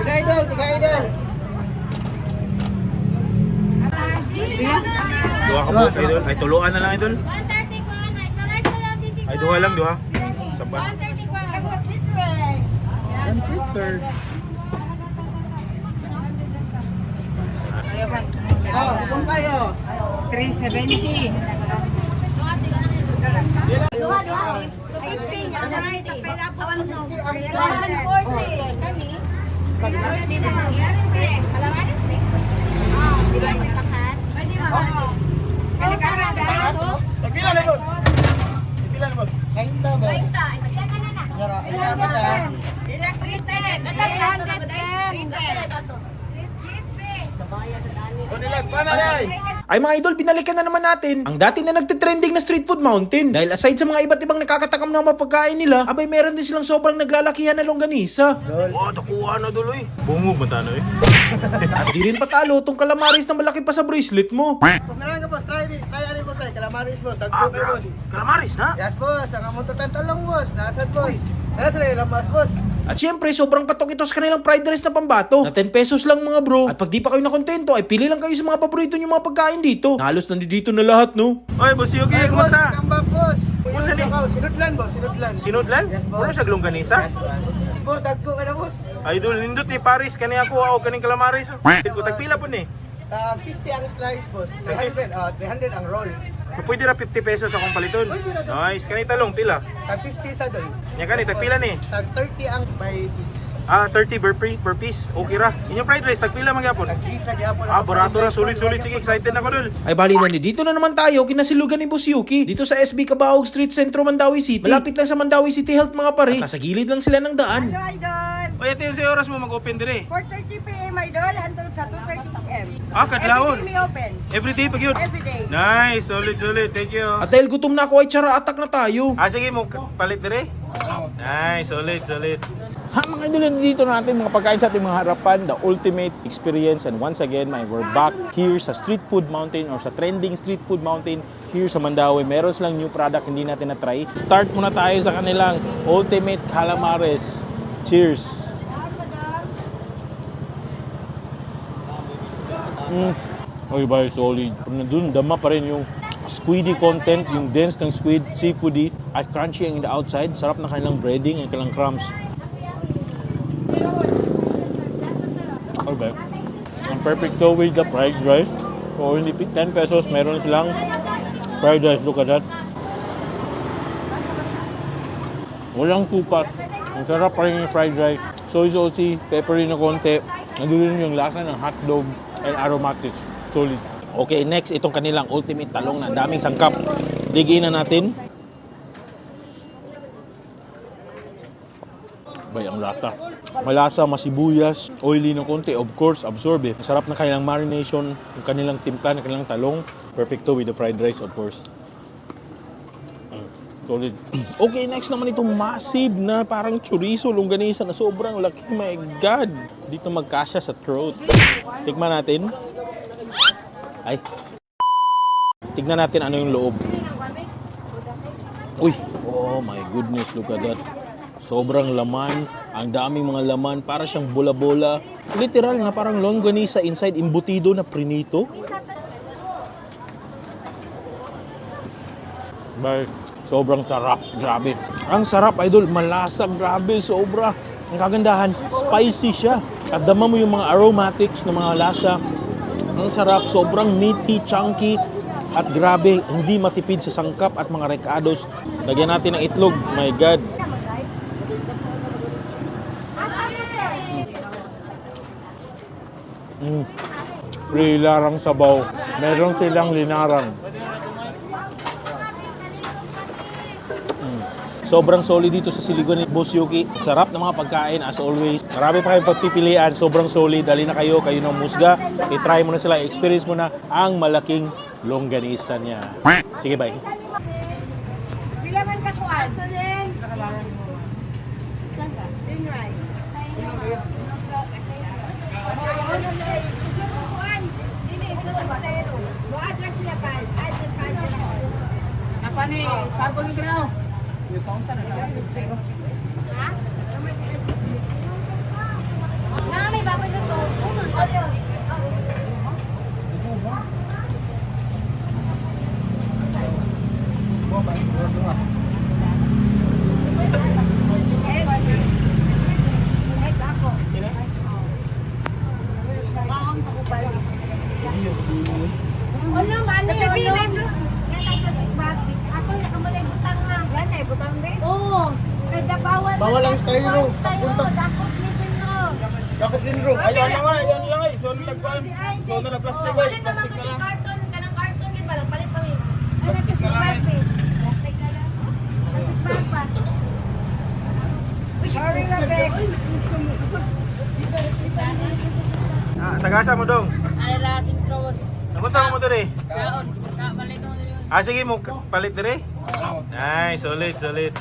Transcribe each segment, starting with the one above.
Tiga idol. Duha ka po, idol. Ay, tuluan na lang, idol. Ay, duha lang, duha. Sapa. 1/3. Kung kayo. 370. Ay mga idol, binalikan na naman natin ang dati na nagtitrending na street food mountain. Dahil aside sa mga iba't ibang nakakatakam na mapagkain nila, abay meron din silang sobrang naglalakihan na longganisa. Wow, takuha na duloy. Bungog matano eh. At di rin patalo tong calamaris na malaki pa sa bracelet mo. Kung nga nga boss, try ano boss ay calamaris boss. Tagpo kayo boss. Calamaris na? Yes boss, ang amunto talong boss. Nasad boss. Nasa rin lamas boss. At syempre, sobrang patok ito sa kanilang fried rice na pambato. Na 10 pesos lang mga bro. At pag di pa kayo nakontento, ay pili lang kayo sa mga paborito nyo mga pagkain dito. Halos nandito na lahat, no? Oy, boss Yuki, kumusta? Come back boss. Kumusta ni? Sinudlan boss, sinudlan. Sinudlan? Yes, boss. Wala siya longganisa? Yes boss. Boss, tagpo ka na boss. Idol, nindot ni Paris, kani ako o kaning calamaris. Tagpila po ni. 50 ang slice boss. 300 ang roll. So, pwede na 50 pesos akong paliton. Nice, kani talong, pila? Tag 50 sa doon. Nya kani, tagpila ni? Tag 30 ang by piece. 30 per piece. Okay ra. Inyong fried rice, tagpila magyapon. Tag 6 na gyapon. Barato ra, sulit. Sige, excited na ko dul. Ay, bali na ni. Dito na naman tayo, kinasilugan ni Boss Yuki. Dito sa SB Cabahog Street, Sentro, Mandaue City. Malapit lang sa Mandaue City Health mga pare. At nasa gilid lang sila ng daan. Idol. Oy, ito yung sa oras mo mag-open dire. 4:30 p.m. Idol, hantod sa 2:30 p.m. Kadlawon. Every day may open. Every day pag yun. Every day. Nice, solid. Thank you. At dahil gutom na ako ay tsara attack na tayo. Sige mo, palit dire. Nice, solid. Mga idol, dito natin mga pagkain sa ating mga harapan, the ultimate experience. And once again, we're back here sa Street Food Mountain or sa trending Street Food Mountain here sa Mandaue. Meron silang new product, hindi natin na-try. Start muna tayo sa kanilang ultimate calamares. Cheers! Okay ba, solid. Nandun, dama pa rin yung squiddy content, yung dense ng squid, seafoody, at crunchy ang in the outside. Sarap na kanilang breading and kanilang crumbs. Okay, ang perfecto with the fried rice. So only 10 pesos, meron silang fried rice. Look at that. Walang kupat. Ang sarap pa rin yung fried rice. Soy saucy, peppery na konti. Nandun yung lasa ng hotdog and aromatics. Solid. Okay, next, itong kanilang ultimate talong na daming sangkap. Digin na natin. Bay, ang lata. Malasa, masibuyas, oily ng konti, of course, absorb eh. Masarap na kanilang marination, yung kanilang timpla, ng kanilang talong. Perfecto with the fried rice, of course. Solid. Okay, next naman itong massive na parang chorizo, longganisa na sobrang laki. My God! Dito magkasya sa throat. Tikman natin. Ay. Tignan natin ano yung loob. Uy! Oh my goodness, look at that. Sobrang laman, ang daming mga laman, para siyang bola-bola. Literal na parang longganisa inside embutido na prinito. Bye. Sobrang sarap, grabe. Ang sarap, idol, malasa, grabe, sobra. Ang kagandahan, spicy siya. At dama mo yung mga aromatics ng mga lasa. Ang sarap, sobrang meaty, chunky. At grabe, hindi matipid sa sangkap at mga recados. Lagyan natin ng itlog, my God. Free larang sabaw. Meron silang linarang. Sobrang solid dito sa siligon ni Boss Yuki. Sarap ng mga pagkain as always. Marami pa kayong pagpipilian. Sobrang solid. Dali na kayo ng musga. I-try mo na sila. I-experience mo na ang malaking longganisa niya. Sige, bye. Bilaman ka ko aso din. Din rice. Pani, sago ni Grau. Ha? Na, may babay na to. Ano, mali, ano? Ako nakamalay butang nga. Yan ay butang din? Oo. Kaya bawal. Bawal ang styro. Dakot lisin no. Dapat din ro. Ayun na nga, ayun na nga. So, nagkuhan. So, na plastic ba? Ano naman ko yung karton? Kanang karton din. Palit pa rin. Ano kasi bag eh. Plastic na lang. Plastic bag pa. Sorry na, Bek. Tagasa mo dong. Ala, sintros. Nakunsa mo diri? Kaon. Palit mo din. Sige mo, palit diri? Nice, solid, solid.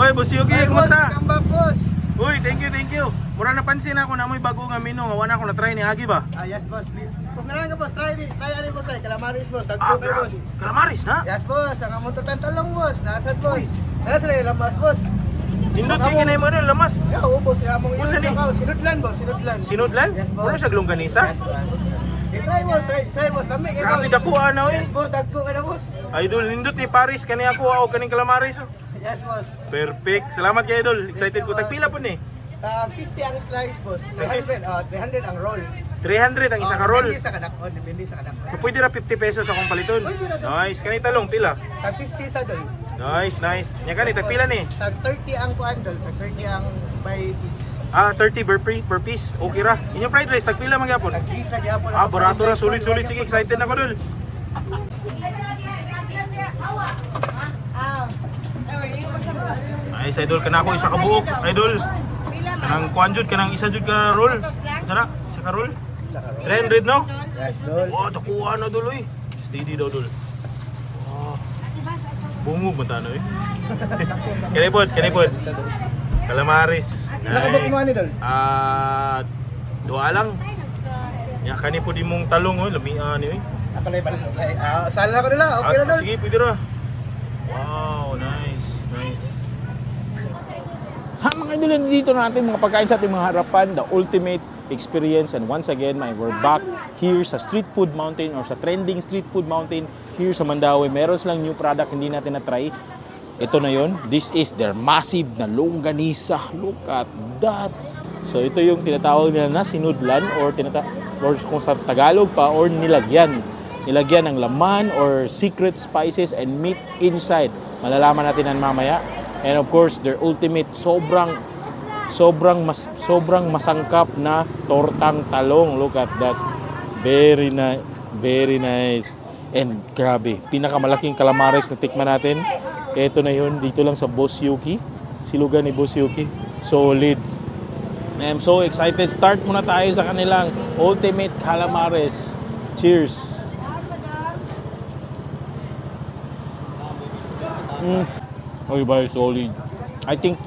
Oy, Boss Yuki, kumusta? Welcome back, boss. Uy, thank you, thank you. Mura napansin ako na mo'y bago nga menu nga wala ko na try ni Agi ba? Yes, boss. Kung kailangan ka, boss, try ano, boss, ay calamaris, boss. Tagpo kayo, boss. Calamaris na? Yes, boss. Ang among tatantalong, boss. Nasaan, boss? Nasa na yung lamas, boss. Nindot kay kinay mo rin, lamas. Yeah, oo, boss. Yung among Unsa ni? Sinudlan, boss. Sinudlan. Sinudlan? Yes, boss. Wala siya Longganisa? Yes, boss. I-try, boss. Say, boss. Dami kayo, boss. Grabe dakuha na Yes, eh. boss. Tagpo ka na, boss. Idol, nindot ni Paris, kani ako o kaning calamaris. Oh. Yes, boss. Perfect. Salamat kay Idol. Excited ko. Tagpila po ni. 50 ang slice, boss. 300 ang roll. 300 ang isa ka roll. Depende sa kadakon. Depende sa kadakon. So, pwede na 50 pesos akong paliton. Nice. Kani talong, pila. Tag 50 sa dol. Nice, nice. Nya kani, tagpila ni. Tag 30 ang kuan dol. Tag 30 ang by each. 30 per piece. Okay ra. Inyong fried rice, tagpila magyapon. Tag 6 sa gyapon. Barato ra. Sulit, sulit. Sige, excited na ko dul. Nice, Idol. Kana ako isa ka buok. Idol. Kanang kuan jud, kanang isa jud ka roll. Isa na? Isa ka roll? 300 no? Yes, dol. Oh, takuha na dul oy. Steady daw dul. Oh. Bungog man tano eh. Kanipod. Calamaris. Nakabok mo ani dol. Dua lang. Ya kanipod imong talong oy, lamian ni oy. Apalay balik. Sala ko nila. Okay na dol. Sige, pwede ra. Wow, nice, nice. Mga idol, dito natin mga pagkain sa ating mga harapan, the ultimate experience. And once again, we're back here sa Street Food Mountain or sa trending Street Food Mountain here sa Mandaue. Meron silang new product, hindi natin na-try. Ito na yon. This is their massive na longganisa. Look at that. So ito yung tinatawag nila na sinudlan or kung sa Tagalog pa, or nilagyan. Nilagyan ng laman or secret spices and meat inside. Malalaman natin yan mamaya. And of course, their ultimate sobrang masangkap na tortang talong. Look at that. Very nice. And grabe, pinakamalaking calamares na tikman natin. Ito na yun, dito lang sa Boss Yuki. Silugan ni Boss Yuki. Solid. I'm so excited. Start muna tayo sa kanilang ultimate calamares. Cheers. Okay ba, solid. I think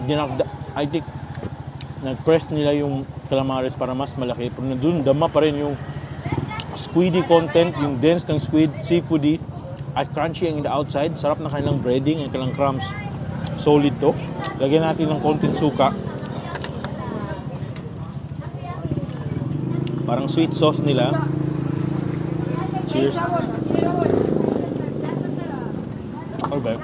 nag-press nila yung calamares para mas malaki. Pero nandun, dama pa rin yung squiddy content, yung dense ng seafoody at crunchy ang in the outside. Sarap na kanilang breading and kanilang crumbs. Solid to. Lagyan natin ng konting suka. Parang sweet sauce nila. Cheers. Okay.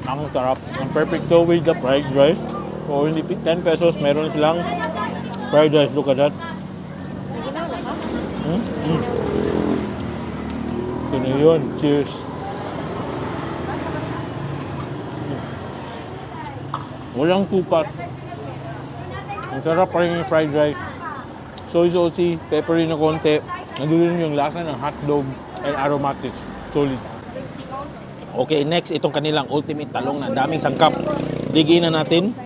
Ang sarap. Ang perfect to with the fried rice. For only 10 pesos, meron silang fried rice. Look at that. Ito na yun. Cheers. Walang kupat. Ang sarap pa rin yung fried rice. Soy saucy, peppery na konti. Nandun yung lasa ng hotdog and aromatics. Solid. Okay, next, itong kanilang ultimate talong na daming sangkap. Digin na natin.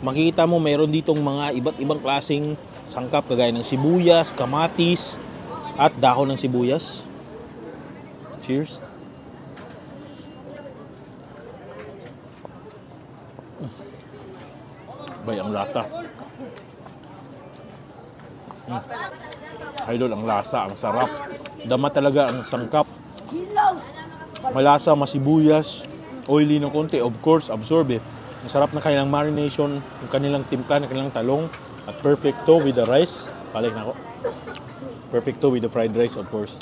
makikita mo mayroon ditong mga iba't ibang klaseng sangkap kagaya ng sibuyas, kamatis, at dahon ng sibuyas. Cheers. Bay, ang lata. Idol, ang lasa, ang sarap. Dama talaga ang sangkap. Malasa, masibuyas, oily ng konti. Of course, absorb eh. Ang sarap na kanilang marination, yung kanilang timpla, ng kanilang talong. At perfecto with the rice. Balik na ako. Perfecto with the fried rice, of course.